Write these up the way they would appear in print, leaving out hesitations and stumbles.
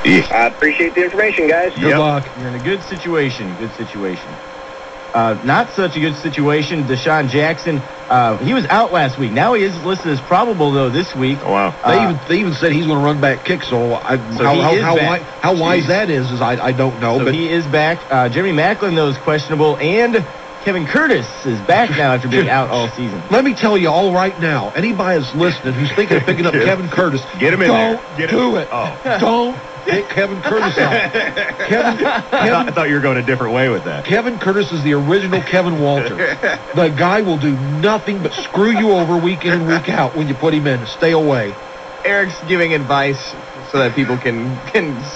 I appreciate the information, guys. Good luck. You're in a good situation. Good situation. Not such a good situation. Deshaun Jackson, he was out last week. Now he is listed as probable, though, this week. Oh, wow. They even said he's going to run back kick, how wise that is I don't know. So but he is back. Jeremy Maclin, though, is questionable. And Kevin Curtis is back now after being out all season. Let me tell you all right now, anybody that's listening who's thinking of picking up Kevin Curtis, get him in there. Don't do it. Oh. Don't pick Kevin Curtis out. I thought you were going a different way with that. Kevin Curtis is the original Kevin Walter. The guy will do nothing but screw you over week in and week out when you put him in. Stay away. Eric's giving advice so that people can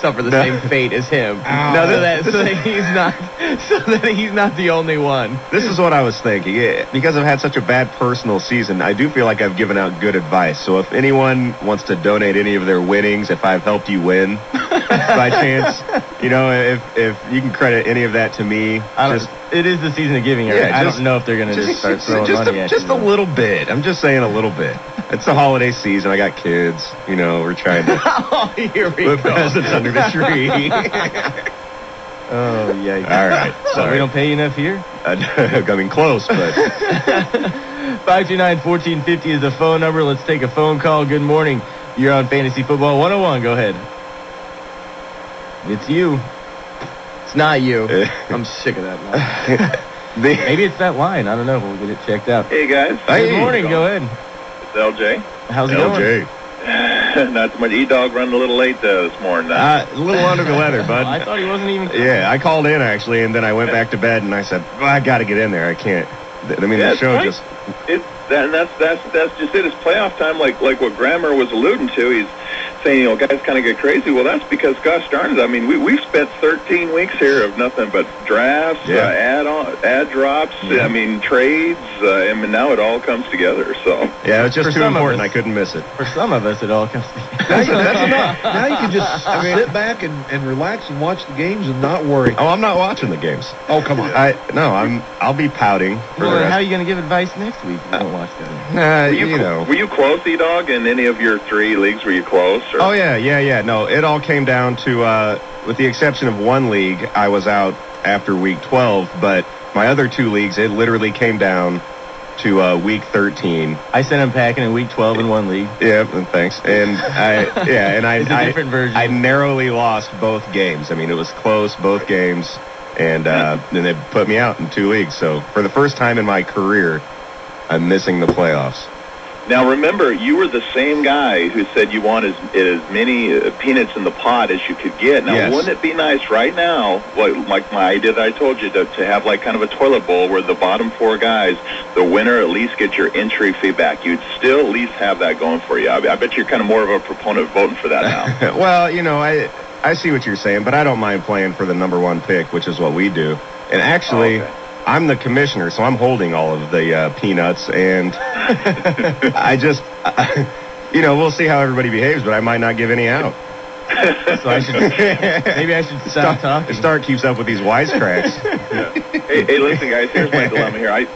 suffer the same fate as him. So that he's not the only one. This is what I was thinking. Because I've had such a bad personal season, I do feel like I've given out good advice. So if anyone wants to donate any of their winnings, if I've helped you win by chance, if you can credit any of that to me. It is the season of giving, Eric. I don't know if they're going to just start throwing money at you. Just a little bit. I'm just saying a little bit. It's the holiday season. I got kids. We're trying to here we put presents under the tree. Oh, yeah. All right. So we don't pay you enough here? I mean, close, but... 529-1450 is the phone number. Let's take a phone call. Good morning. You're on Fantasy Football 101. Go ahead. It's you. It's not you. I'm sick of that line. Maybe it's that line. I don't know. We'll get it checked out. Hey, guys. Good morning. Go ahead. It's LJ. How's it going? Not too much. E-Dog running a little late this morning. A little under the weather, bud. I thought he wasn't even coming. Yeah, I called in, actually, and then I went back to bed, and I said, I got to get in there. I can't. The show just... That's just it. It's playoff time, like what Grammer was alluding to. He's saying, guys kind of get crazy. Well, that's because, gosh darn it, I mean, we've spent 13 weeks here of nothing but drafts, ad drops, I mean, trades, and now it all comes together. So yeah, it's just too important. I couldn't miss it. For some of us, it all comes together. That's enough. Now you can just sit back and relax and watch the games and not worry. Oh, I'm not watching the games. Oh, come on. I'll be pouting. How are you going to give advice next week if you don't watch that? Were you close, E-Dog, in any of your 3 leagues? Were you close? Or? Oh, yeah. No, it all came down to, with the exception of one league, I was out after week 12, but my other 2 leagues, it literally came down to week 13. I sent him packing in week 12 in one league. Yeah, thanks. And it's a different version. I narrowly lost both games. I mean, it was close, both games, and then they put me out in 2 leagues. So for the first time in my career, I'm missing the playoffs. Now, remember, you were the same guy who said you want as many peanuts in the pot as you could get. Now, yes. Wouldn't it be nice right now, like my idea that I told you, to have like kind of a toilet bowl where the bottom 4 guys, the winner at least gets your entry fee back? You'd still at least have that going for you. I bet you're kind of more of a proponent of voting for that now. Well, I see what you're saying, but I don't mind playing for the number 1 pick, which is what we do. And actually... Okay. I'm the commissioner, so I'm holding all of the peanuts, and we'll see how everybody behaves, but I might not give any out. So maybe I should stop talking. Start keeps up with these wisecracks. Hey, listen, guys. Here's my dilemma here. I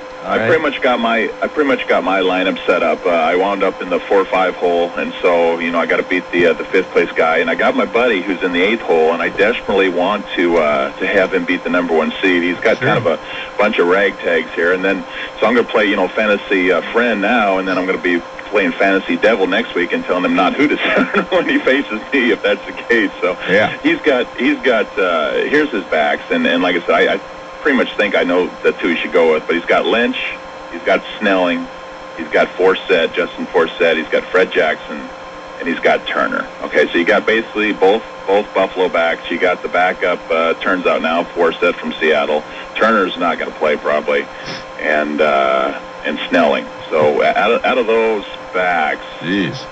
pretty much got my lineup set up. I wound up in the 4-5 hole, and so I got to beat the 5th place guy, and I got my buddy who's in the 8th hole, and I desperately want to have him beat the number 1 seed. He's got kind of a bunch of ragtags here, and then so I'm going to play fantasy friend now, and then I'm going to be playing fantasy devil next week and telling him not who to start when he faces me, if that's the case. So yeah, he's got here's his backs, and like I said, I pretty much think I know that's who he should go with, but he's got Lynch, he's got Snelling, he's got Justin Forsett, he's got Fred Jackson, and he's got Turner. Okay, so you got basically both Buffalo backs. You got the backup, turns out now, Forsett from Seattle. Turner's not going to play probably, and Snelling. So out of those backs... Jeez.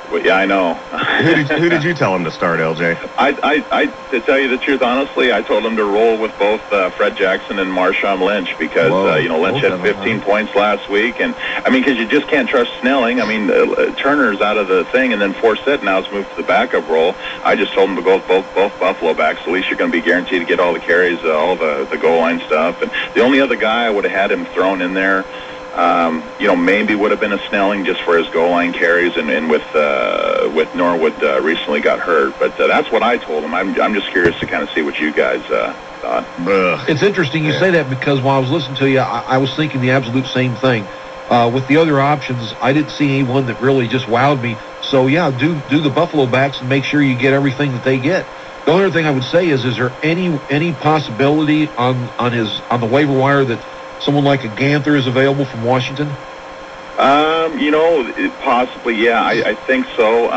Well, yeah, I know. Who did you tell him to start, LJ? I to tell you the truth, honestly, I told him to roll with both Fred Jackson and Marshawn Lynch because Lynch had 15 points last week, and because you just can't trust Snelling. Turner's out of the thing, and then Forsett now's moved to the backup role. I just told him to go with both Buffalo backs. At least you're going to be guaranteed to get all the carries, all the goal line stuff. And the only other guy I would have had him thrown in there maybe would have been a Snelling just for his goal line carries, and with Norwood recently got hurt. But that's what I told him. I'm just curious to kind of see what you guys thought. It's interesting you say that, because while I was listening to you, I was thinking the absolute same thing. With the other options, I didn't see anyone that really just wowed me. So yeah, do the Buffalo backs and make sure you get everything that they get. The only other thing I would say is there any possibility on the waiver wire that someone like a Ganther is available from Washington? Possibly, yeah. I think so.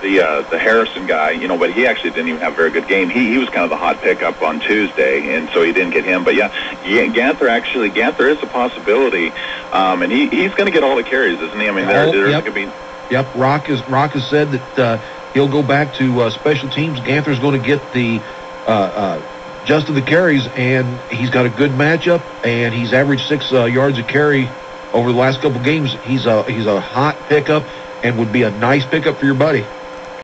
The Harrison guy, but he actually didn't even have a very good game. He was kind of the hot pickup on Tuesday, and so he didn't get him. But yeah, Ganther is a possibility, and he's going to get all the carries, isn't he? I mean, there's going to be. Yep, Rock has said that he'll go back to special teams. Ganther's going to get the just of the carries, and he's got a good matchup, and he's averaged 6 yards a carry over the last couple games. He's a hot pickup and would be a nice pickup for your buddy.